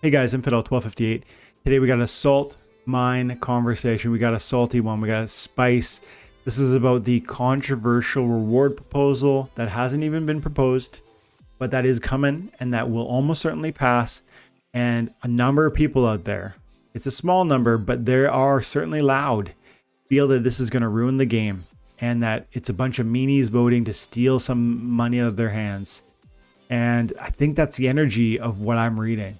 Hey guys, Infidel1258. Today we got a salt mine conversation. We got a salty one. We got a spice. This is about the controversial reward proposal that hasn't even been proposed, but that is coming and that will almost certainly pass. And a number of people out there, it's a small number, but they are certainly loud, feel that this is going to ruin the game and that it's a bunch of meanies voting to steal some money out of their hands. And I think that's the energy of what I'm reading.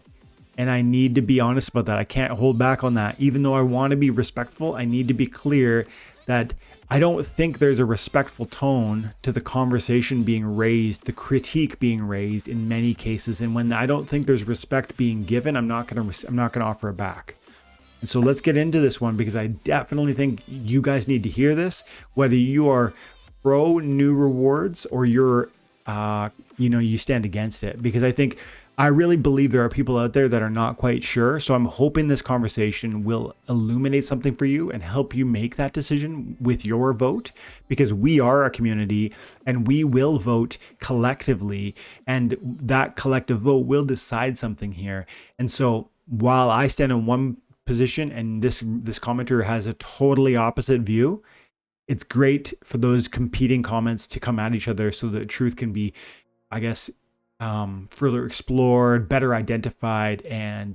And I need to be honest about that. I can't hold back on that. Even though I want to be respectful, I need to be clear that I don't think there's a respectful tone to the conversation being raised, the critique being raised in many cases. And when I don't think there's respect being given, I'm not going to offer it back. And so let's get into this one, because I definitely think you guys need to hear this, whether you are pro new rewards or you're, you stand against it, because I really believe there are people out there that are not quite sure. So I'm hoping this conversation will illuminate something for you and help you make that decision with your vote, because we are a community and we will vote collectively, and that collective vote will decide something here. And so while I stand in one position and this commenter has a totally opposite view, it's great for those competing comments to come at each other so that truth can be, I guess, further explored, better identified, and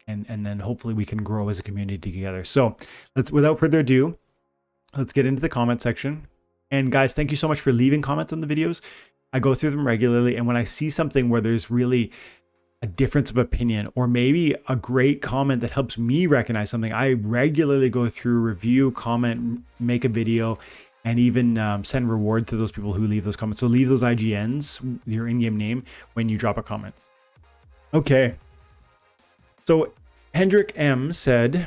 then hopefully we can grow as a community together. So without further ado, let's get into the comment section. And guys, thank you so much for leaving comments on the videos. I go through them regularly, and when I see something where there's really a difference of opinion, or maybe a great comment that helps me recognize something, I regularly go through, review, comment, make a video, and even send reward to those people who leave those comments. So leave those IGNs, your in-game name, when you drop a comment. Okay. So Hendrik M said,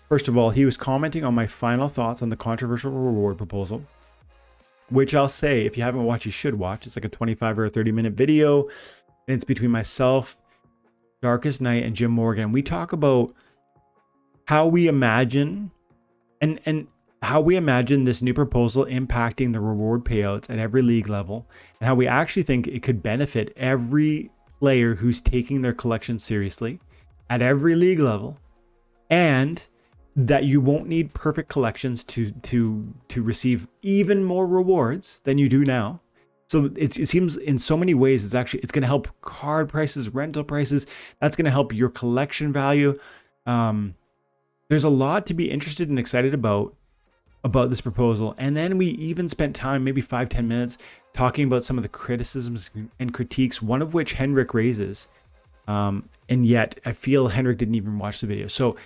first of all, he was commenting on my final thoughts on the controversial reward proposal, which I'll say, if you haven't watched, you should watch. It's like a 25 or a 30-minute video. And it's between myself, Darkest Night, and Jim Morgan. We talk about how we imagine and how we imagine this new proposal impacting the reward payouts at every league level, and how we actually think it could benefit every player who's taking their collection seriously at every league level, and that you won't need perfect collections to receive even more rewards than you do now. So it seems in so many ways it's going to help card prices, rental prices. That's going to help your collection value. There's a lot to be interested and excited about this proposal. And then we even spent time, maybe 5-10 minutes, talking about some of the criticisms and critiques, one of which Hendrik raises. And yet I feel Hendrik didn't even watch the video. So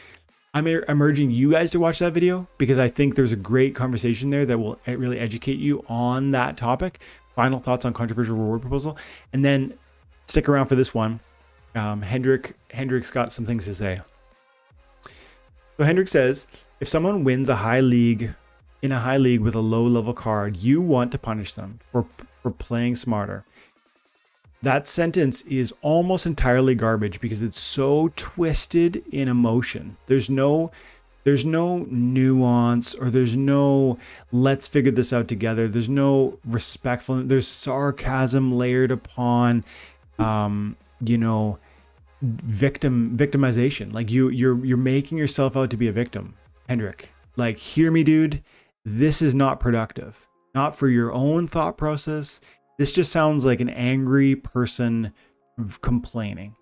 I'm urging you guys to watch that video, because I think there's a great conversation there that will really educate you on that topic. Final thoughts on controversial reward proposal. And then stick around for this one. Hendrik's got some things to say. So Hendrik says, if someone wins in a high league with a low level card, you want to punish them for playing smarter. That sentence is almost entirely garbage, because it's so twisted in emotion. There's no nuance, or there's no let's figure this out together. There's no respectful. There's sarcasm layered upon, victimization. Like you're making yourself out to be a victim, Hendrik. Like, hear me, dude. This is not productive. Not for your own thought process. This just sounds like an angry person complaining.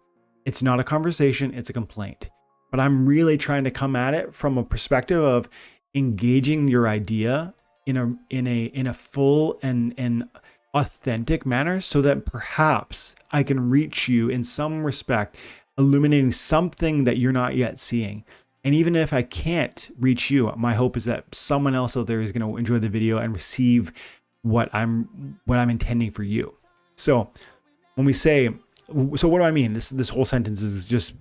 It's not a conversation. It's a complaint. But I'm really trying to come at it from a perspective of engaging your idea in a full and authentic manner, so that perhaps I can reach you in some respect, illuminating something that you're not yet seeing. And even if I can't reach you, my hope is that someone else out there is going to enjoy the video and receive what I'm intending for you. So when we say, so what do I mean? This whole sentence is just,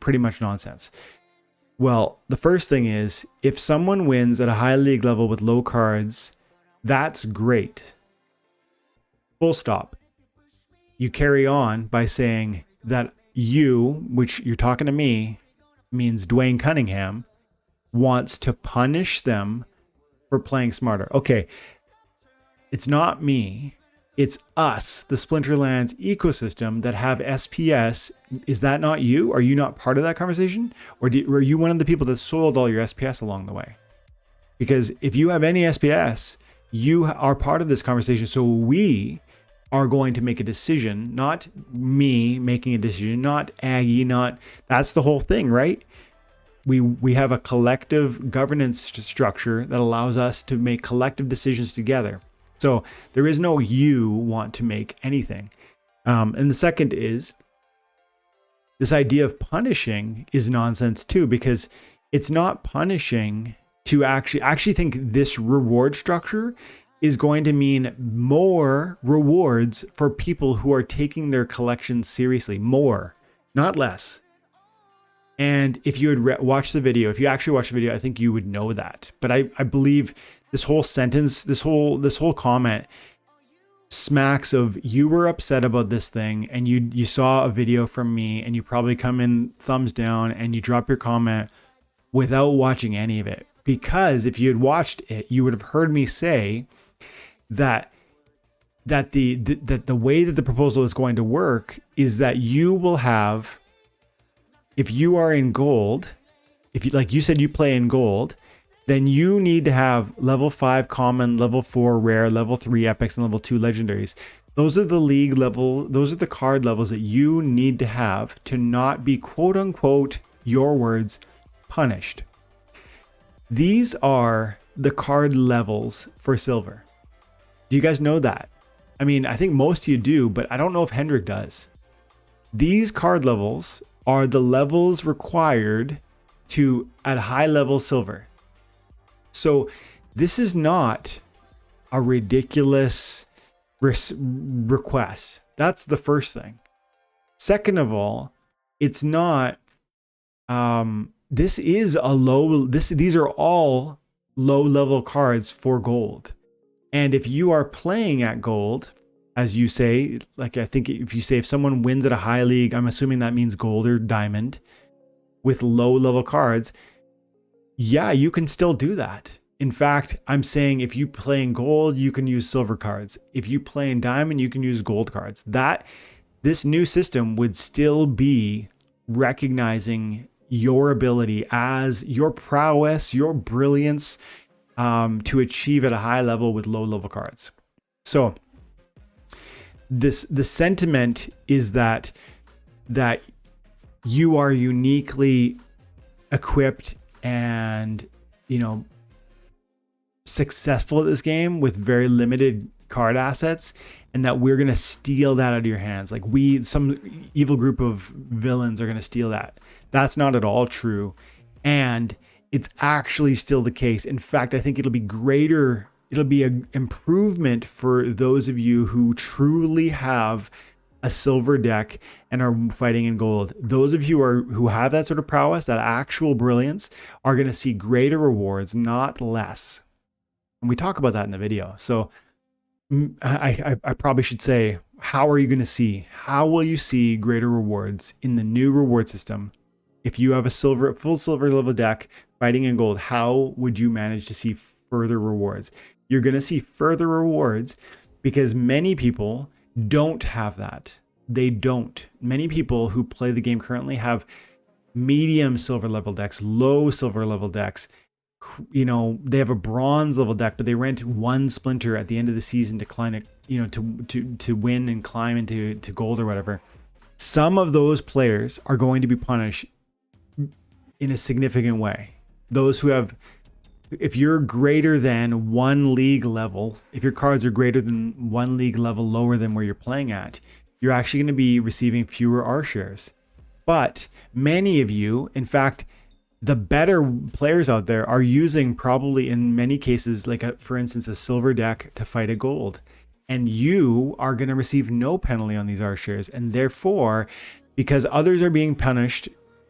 pretty much nonsense. Well, the first thing is, if someone wins at a high league level with low cards, that's great. Full stop. You carry on by saying that you, which you're talking to me, means Dwayne Cunningham, wants to punish them for playing smarter. Okay. It's not me. It's us, the Splinterlands ecosystem, that have SPS. Is that not you? Are you not part of that conversation? Or are you one of the people that sold all your SPS along the way? Because if you have any SPS, you are part of this conversation. So we are going to make a decision, not me making a decision, not Aggie, that's the whole thing, right? We have a collective governance structure that allows us to make collective decisions together. So there is no you want to make anything. And the second is this idea of punishing is nonsense too, because it's not punishing to actually think this reward structure is going to mean more rewards for people who are taking their collection seriously, more, not less. And if you had watched the video, if you actually watched the video, I think you would know that. But I believe this whole sentence, this whole comment smacks of you were upset about this thing and you saw a video from me and you probably come in thumbs down and you drop your comment without watching any of it. Because if you had watched it, you would have heard me say that the way that the proposal is going to work is that you will have, if you are in gold, if you, like you said, you play in gold, then you need to have level 5 common, level 4 rare, level 3 epics, and level 2 legendaries. Those are the league level, those are the card levels that you need to have to not be, quote unquote, your words, punished. These are the card levels for silver. Do you guys know that? I mean, I think most of you do, but I don't know if Hendrik does. These card levels are the levels required to at high level silver. So this is not a ridiculous request. That's the first thing. Second of all, it's not, these are all low level cards for gold. And if you are playing at gold, as you say, like I think if you say if someone wins at a high league, I'm assuming that means gold or diamond with low level cards. Yeah, you can still do that. In fact, I'm saying if you play in gold, you can use silver cards. If you play in diamond, you can use gold cards. This new system would still be recognizing your ability as your prowess, your brilliance, to achieve at a high level with low level cards. So the sentiment is that you are uniquely equipped and, successful at this game with very limited card assets, and that we're going to steal that out of your hands. Like some evil group of villains are going to steal that. That's not at all true. And it's actually still the case. In fact, I think it'll be greater. It'll be an improvement for those of you who truly have a silver deck and are fighting in gold. Those of you who have that sort of prowess, that actual brilliance, are going to see greater rewards, not less. And we talk about that in the video. So I probably should say, how are you going to see? How will you see greater rewards in the new reward system? If you have a full silver level deck fighting in gold, how would you manage to see further rewards? You're going to see further rewards because many people don't have that. They don't. Many people who play the game currently have medium silver level decks, low silver level decks. They have a bronze level deck, but they rent one splinter at the end of the season to climb it, to win and climb into gold or whatever. Some of those players are going to be punished in a significant way. Those who have, if you're greater than one league level, if your cards are greater than one league level lower than where you're playing at, you're actually going to be receiving fewer R shares. But many of you, in fact, the better players out there are using probably in many cases, for instance, a silver deck to fight a gold. And you are going to receive no penalty on these R shares. And therefore, because others are being punished,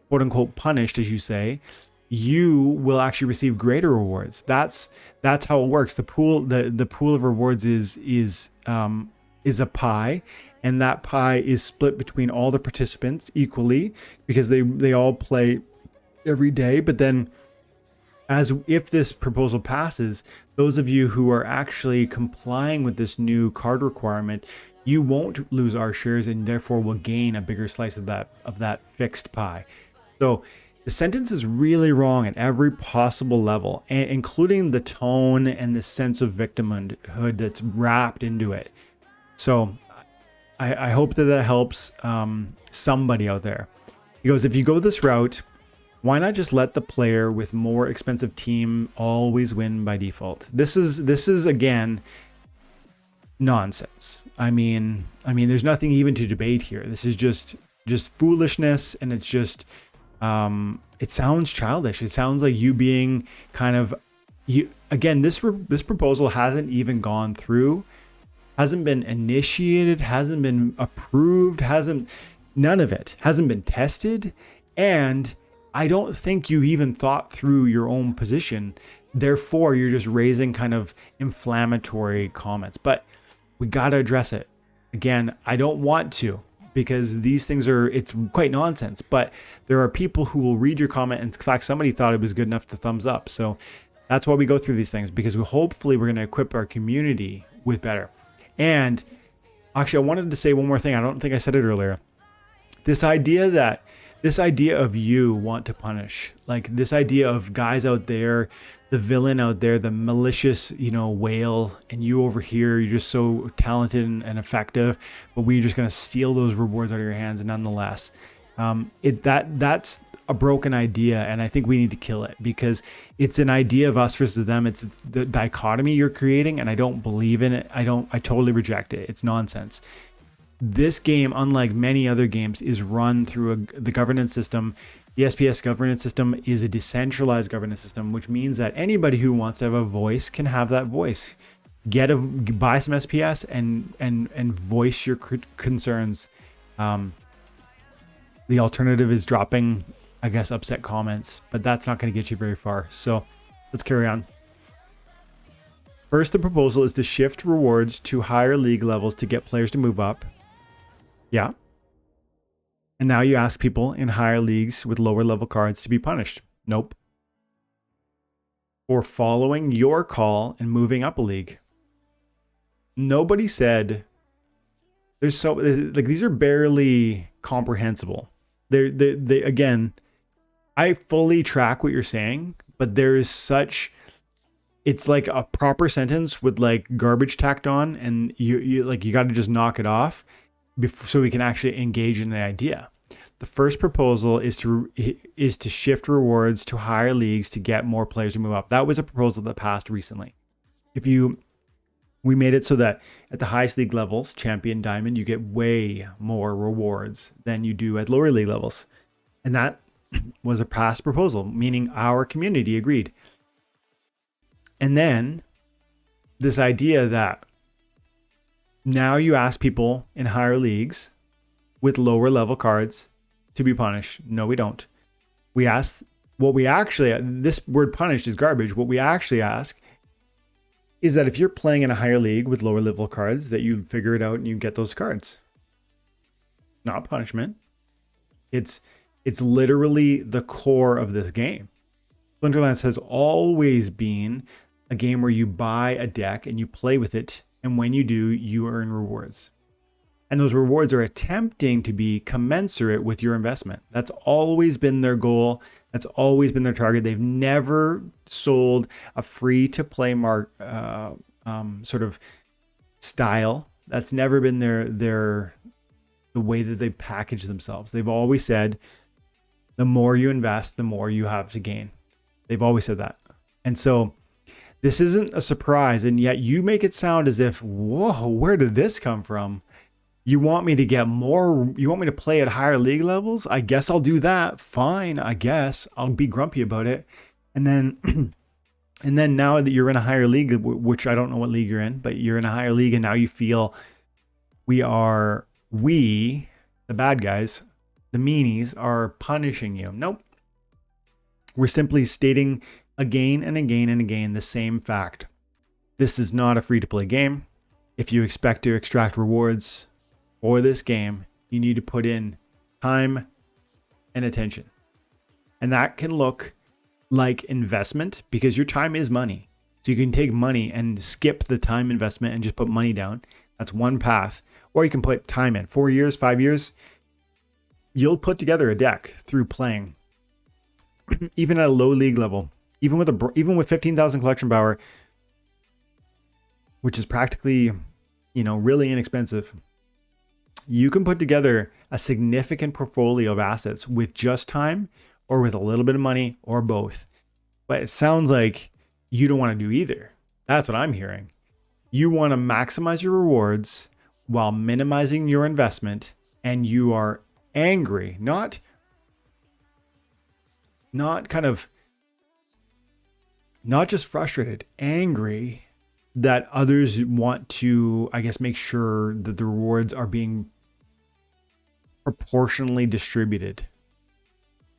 quote unquote punished, as you say, you will actually receive greater rewards. That's how it works. The pool of rewards is a pie, and that pie is split between all the participants equally because they all play every day. But then as if this proposal passes, those of you who are actually complying with this new card requirement, you won't lose our shares and therefore will gain a bigger slice of that fixed pie. So the sentence is really wrong at every possible level, including the tone and the sense of victimhood that's wrapped into it. So I hope that helps somebody out there. He goes, if you go this route, why not just let the player with more expensive team always win by default? This is again nonsense. I mean, there's nothing even to debate here. This is just foolishness, and it's just it sounds childish. It sounds like you being kind of you again. This proposal hasn't even gone through, hasn't been initiated, hasn't been approved, none of it hasn't been tested, and I don't think you even thought through your own position. Therefore, you're just raising kind of inflammatory comments. But we got to address it. Again, I don't want to, because these things it's quite nonsense. But there are people who will read your comment. And in fact, somebody thought it was good enough to thumbs up. So that's why we go through these things, because hopefully we're going to equip our community with better. And actually, I wanted to say one more thing. I don't think I said it earlier. This idea of you want to punish, like this idea of guys out there, the villain out there, the malicious, whale, and you over here, you're just so talented and effective, but we're just going to steal those rewards out of your hands nonetheless. That's a broken idea, and I think we need to kill it, because it's an idea of us versus them. It's the dichotomy you're creating, and I don't believe in it. I totally reject it. It's nonsense. This game, unlike many other games, is run through the governance system. The SPS governance system is a decentralized governance system, which means that anybody who wants to have a voice can have that voice. Buy some SPS and voice your concerns. The alternative is dropping, I guess, upset comments, but that's not going to get you very far. So let's carry on. First, the proposal is to shift rewards to higher league levels to get players to move up. Yeah. And now you ask people in higher leagues with lower level cards to be punished. Nope. For following your call and moving up a league. Nobody said these are barely comprehensible. They again, I fully track what you're saying, but there is it's like a proper sentence with like garbage tacked on, and you got to just knock it off so we can actually engage in the idea. The first proposal is to shift rewards to higher leagues to get more players to move up. That was a proposal that passed recently. We made it so that at the highest league levels, champion, diamond, you get way more rewards than you do at lower league levels. And that was a past proposal, meaning our community agreed. And then this idea that now you ask people in higher leagues with lower level cards to be punished. No, we don't. We ask this word punished is garbage. What we actually ask is that if you're playing in a higher league with lower level cards, that you figure it out and you get those cards. Not punishment. It's literally the core of this game. Splinterlands has always been a game where you buy a deck and you play with it, and when you do, you earn rewards. And those rewards are attempting to be commensurate with your investment. That's always been their goal. That's always been their target. They've never sold a free-to-play sort of style. That's never been the way that they package themselves. They've always said, the more you invest, the more you have to gain. They've always said that. And so this isn't a surprise, and yet you make it sound as if, whoa, where did this come from? You want me to get more? You want me to play at higher league levels? I guess I'll do that. Fine, I guess. I'll be grumpy about it. And then now that you're in a higher league, which I don't know what league you're in, but you're in a higher league, and now you feel the bad guys, the meanies, are punishing you. Nope. We're simply stating again and again and again the same fact. This is not a free-to-play game. If you expect to extract rewards for this game, you need to put in time and attention. And that can look like investment because your time is money. So you can take money and skip the time investment and just put money down. That's one path. Or you can put time in 4 years, 5 years. You'll put together a deck through playing, even at a low league level, even with 15,000 collection power, which is practically, really inexpensive. You can put together a significant portfolio of assets with just time or with a little bit of money or both. But it sounds like you don't want to do either. That's what I'm hearing. You want to maximize your rewards while minimizing your investment, and you are angry, not just frustrated, angry that others want to, I guess, make sure that the rewards are being proportionally distributed,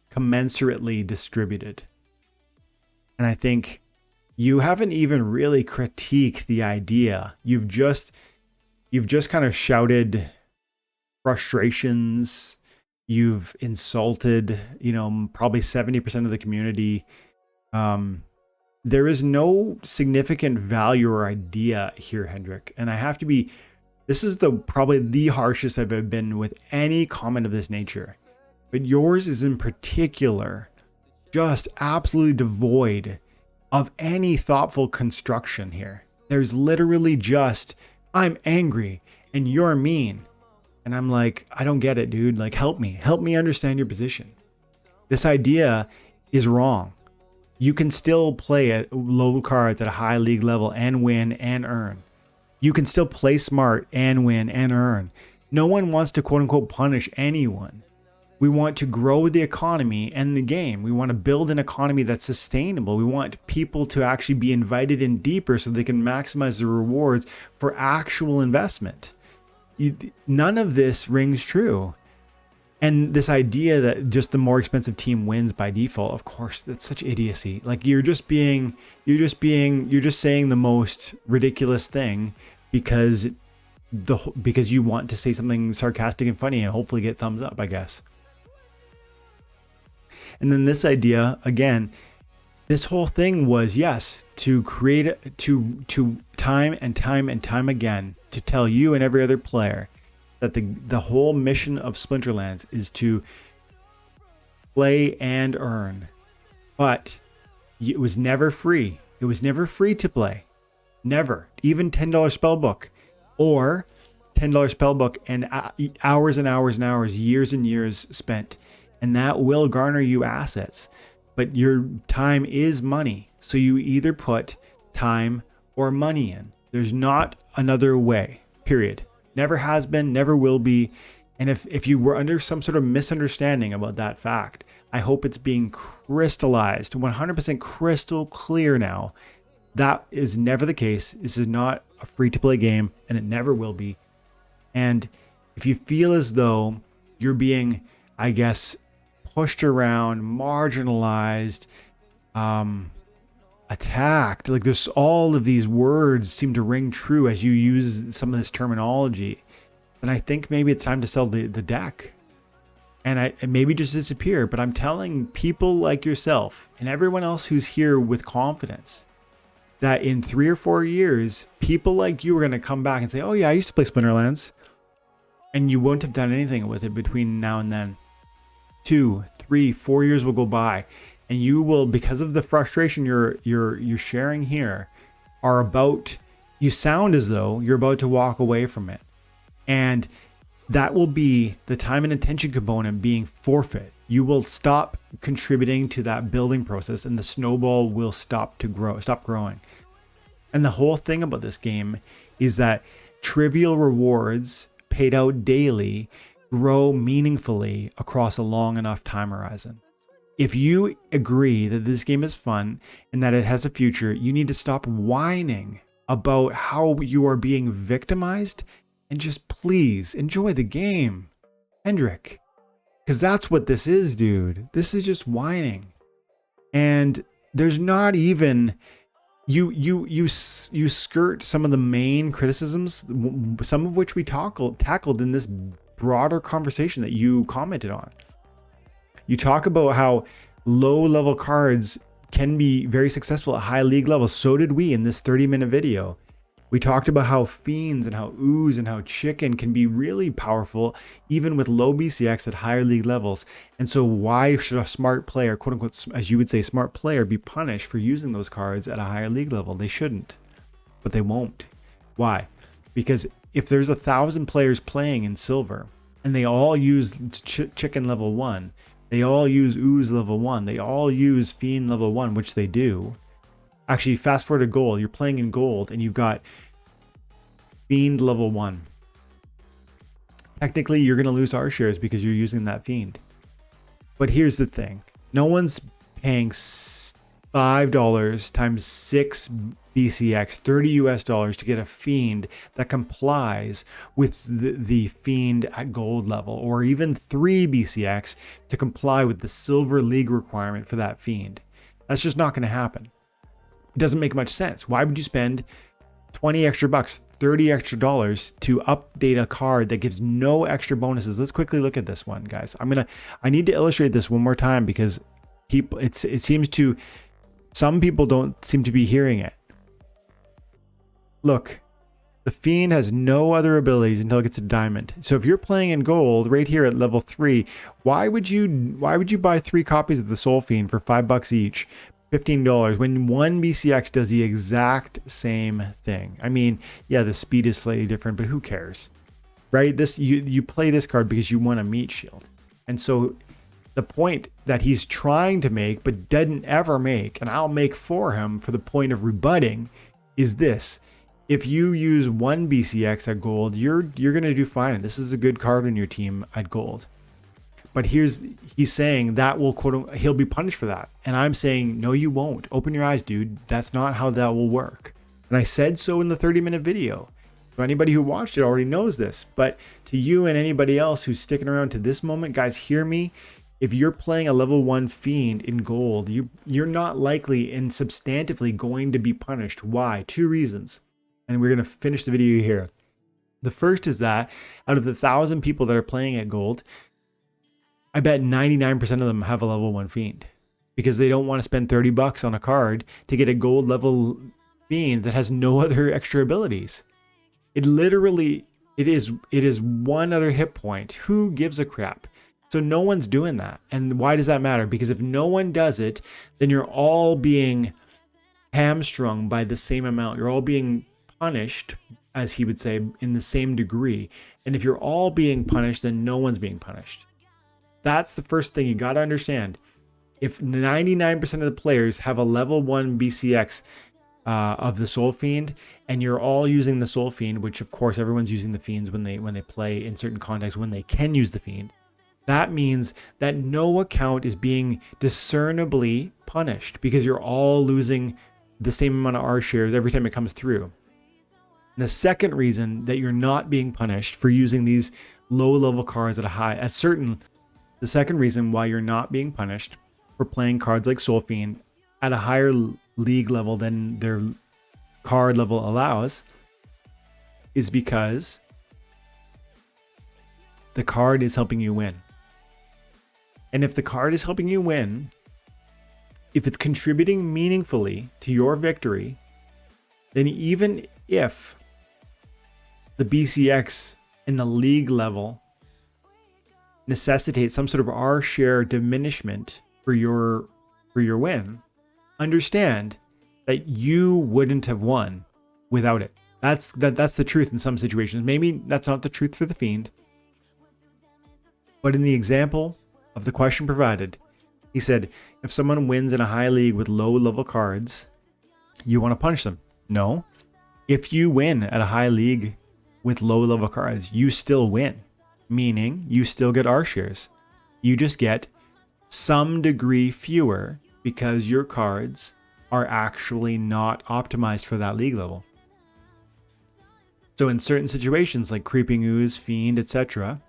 commensurately distributed. And I think you haven't even really critiqued the idea. You've just kind of shouted frustrations. You've insulted, probably 70% of the community. There is no significant value or idea here, Hendrik. And I have to be, this is probably the harshest I've ever been with any comment of this nature. But yours is in particular just absolutely devoid of any thoughtful construction here. There's literally just, I'm angry and you're mean. And I'm like, I don't get it, dude. Like, help me understand your position. This idea is wrong. You can still play at low cards at a high league level and win and earn. You can still play smart and win and earn. No one wants to quote unquote punish anyone. We want to grow the economy and the game. We want to build an economy that's sustainable. We want people to actually be invited in deeper so they can maximize the rewards for actual investment. None of this rings true. And this idea that just the more expensive team wins by default, of course, that's such idiocy. Like you're just saying the most ridiculous thing because you want to say something sarcastic and funny and hopefully get thumbs up, I guess. And then this idea, again, this whole thing was, yes, to create, to time and time again, to tell you and every other player that the whole mission of Splinterlands is to play and earn. But it was never free. It was never free to play. Never. Even $10 spellbook or $10 spellbook and hours and hours and hours, years and years spent. And that will garner you assets. But your time is money. So you either put time or money in. There's not another way, period. Never has been, never will be. And if you were under some sort of misunderstanding about that fact, I hope it's being crystallized, 100% crystal clear now. That is never the case. This is not a free-to-play game, and it never will be. And if you feel as though you're being, I guess, pushed around, marginalized, attacked, like there's all of these words seem to ring true as you use some of this terminology, then I think maybe it's time to sell the deck and maybe just disappear. But I'm telling people like yourself and everyone else who's here with confidence that in 3 or 4 years, people like you are going to come back and say, oh yeah, I used to play Splinterlands, and you won't have done anything with it between now and then. 2, 3, 4 years will go by. And you will, because of the frustration you're sharing here, you sound as though you're about to walk away from it. And that will be the time and attention component being forfeit. You will stop contributing to that building process and the snowball will stop growing. And the whole thing about this game is that trivial rewards paid out daily grow meaningfully across a long enough time horizon. If you agree that this game is fun and that it has a future, you need to stop whining about how you are being victimized and just please enjoy the game, Hendrik. Because that's what this is, dude. This is just whining. And there's not even, you skirt some of the main criticisms, some of which we tackled in this broader conversation that you commented on. You talk about how low level cards can be very successful at high league levels. So did we in this 30-minute video. We talked about how fiends and how ooze and how chicken can be really powerful even with low BCX at higher league levels. And so why should a smart player, quote unquote, as you would say, smart player, be punished for using those cards at a higher league level? They shouldn't, but they won't. Why? Because if there's 1,000 players playing in silver and they all use chicken level 1, they all use ooze level 1, they all use fiend level 1, which they do. Actually, fast forward to gold. You're playing in gold and you've got fiend level 1. Technically, you're going to lose our shares because you're using that fiend. But here's the thing. No one's paying $5 times 6 BCX, 30 US dollars to get a fiend that complies with the fiend at gold level, or even 3 BCX to comply with the silver league requirement for that fiend. That's just not going to happen. It doesn't make much sense. Why would you spend 20 extra bucks, 30 extra dollars to update a card that gives no extra bonuses? Let's quickly look at this one, guys. I need to illustrate this one more time because it seems to, some people don't seem to be hearing it. Look, the fiend has no other abilities until it gets a diamond. So if you're playing in gold right here at level 3, why would you buy 3 copies of the Soul Fiend for $5 each? $15 when 1 BCX does the exact same thing? I mean, yeah, the speed is slightly different, but who cares, right? You play this card because you want a meat shield. And so the point that he's trying to make but didn't ever make, and I'll make for him for the point of rebutting, is this. If you use 1 BCX at gold, you're going to do fine. This is a good card on your team at gold. But he's saying that will, quote, he'll be punished for that. And I'm saying, no, you won't. Open your eyes, dude. That's not how that will work. And I said so in the 30-minute video. So anybody who watched it already knows this. But to you and anybody else who's sticking around to this moment, guys, hear me. If you're playing a level 1 fiend in gold, you're not likely and substantively going to be punished. Why? 2 reasons. And we're going to finish the video here. The first is that out of the 1,000 people that are playing at gold, I bet 99% of them have a level 1 fiend because they don't want to spend $30 on a card to get a gold level fiend that has no other extra abilities. It is one other hit point. Who gives a crap? So no one's doing that. And why does that matter? Because if no one does it, then you're all being hamstrung by the same amount. You're all being punished, as he would say, in the same degree. And if you're all being punished, then no one's being punished. That's the first thing you got to understand. If 99% of the players have a level 1 BCX of the Soul Fiend, and you're all using the Soul Fiend, which of course everyone's using the Fiends when they play in certain contexts when they can use the Fiend, that means that no account is being discernibly punished because you're all losing the same amount of R shares every time it comes through. And the second reason that you're not being punished for using these low level cards the second reason why you're not being punished for playing cards like Soul Fiend at a higher league level than their card level allows is because the card is helping you win. And if the card is helping you win, if it's contributing meaningfully to your victory, then even if the BCX in the league level necessitates some sort of R share diminishment for your win, understand that you wouldn't have won without it. That's the truth in some situations. Maybe that's not the truth for the Fiend. But in the example of the question provided, he said, if someone wins in a high league with low level cards, you want to punish them. No. If you win at a high league with low level cards, you still win. Meaning you still get R shares. You just get some degree fewer because your cards are actually not optimized for that league level. So in certain situations like Creeping Ooze, Fiend, etc.,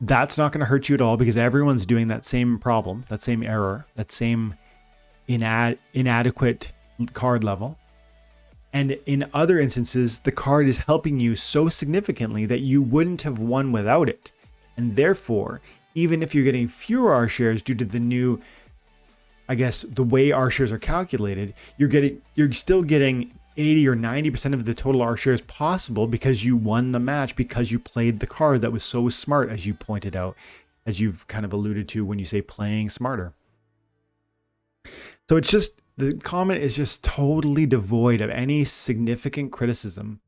that's not going to hurt you at all because everyone's doing that same problem, that same error, that same inadequate card level. And in other instances, the card is helping you so significantly that you wouldn't have won without it. And therefore, even if you're getting fewer R shares due to the new I guess the way R shares are calculated, you're still getting 80 or 90% of the total R shares possible because you won the match, because you played the card that was so smart, as you pointed out, as you've kind of alluded to when you say playing smarter. So it's just, the comment is just totally devoid of any significant criticism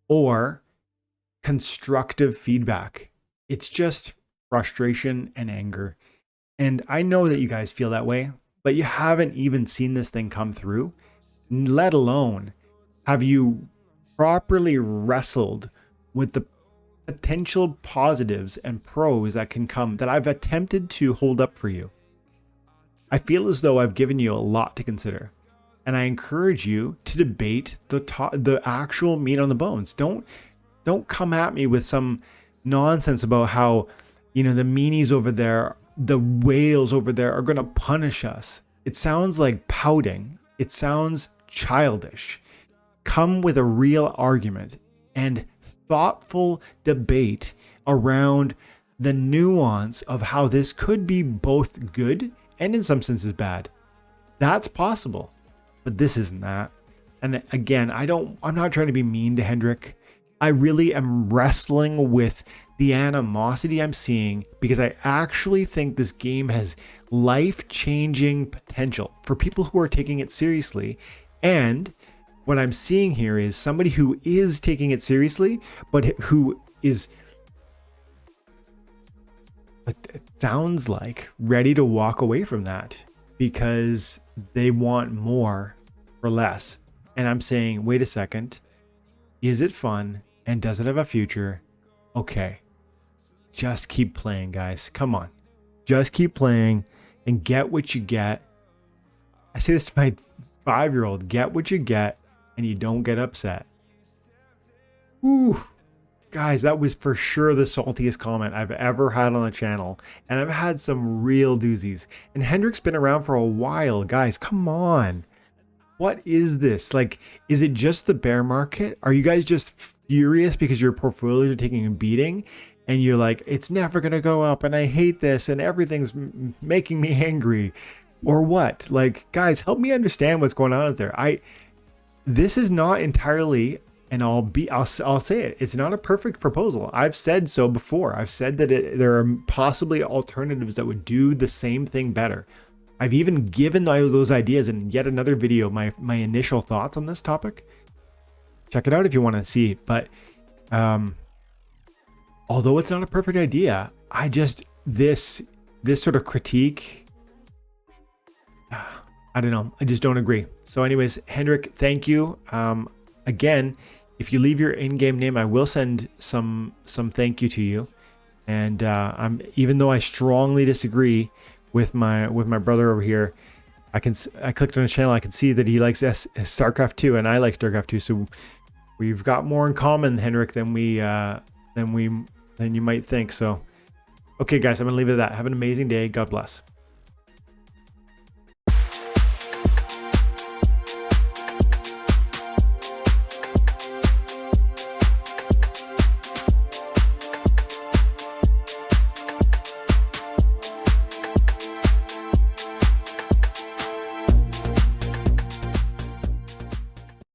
or constructive feedback. It's just frustration and anger. And I know that you guys feel that way, but you haven't even seen this thing come through, let alone have you properly wrestled with the potential positives and pros that can come, that I've attempted to hold up for you. I feel as though I've given you a lot to consider, and I encourage you to debate the actual meat on the bones. Don't come at me with some nonsense about how, the meanies over there, the whales over there are going to punish us. It sounds like pouting. It sounds childish. Come with a real argument and thoughtful debate around the nuance of how this could be both good and in some senses bad. That's possible, but this isn't that. And again, I'm not trying to be mean to Hendrik. I really am wrestling with the animosity I'm seeing, because I actually think this game has life-changing potential for people who are taking it seriously. And what I'm seeing here is somebody who is taking it seriously, but who is, it sounds like, ready to walk away from that because they want more for less. And I'm saying, wait a second, is it fun and does it have a future? Okay, just keep playing, guys. Come on, just keep playing and get what you get. I say this to my 5-year-old, get what you get and you don't get upset. Ooh, guys, that was for sure the saltiest comment I've ever had on the channel. And I've had some real doozies. And Hendrik's been around for a while. Guys, come on. What is this? Like, is it just the bear market? Are you guys just furious because your portfolios are taking a beating? And you're like, it's never going to go up and I hate this and everything's making me angry. Or what? Like, guys, help me understand what's going on out there. This is not entirely, and I'll say it, it's not a perfect proposal. I've said so before. I've said that there are possibly alternatives that would do the same thing better. I've even given those ideas in yet another video, my initial thoughts on this topic. Check it out if you want to see. But although it's not a perfect idea, this sort of critique, I don't know. I just don't agree. So anyways, Hendrik, thank you. Again, if you leave your in-game name, I will send some thank you to you. And even though I strongly disagree with my brother over here, I clicked on his channel. I can see that he likes StarCraft 2 and I like StarCraft 2. So we've got more in common, Hendrik, than you might think. So okay, guys, I'm gonna leave it at that. Have an amazing day. God bless.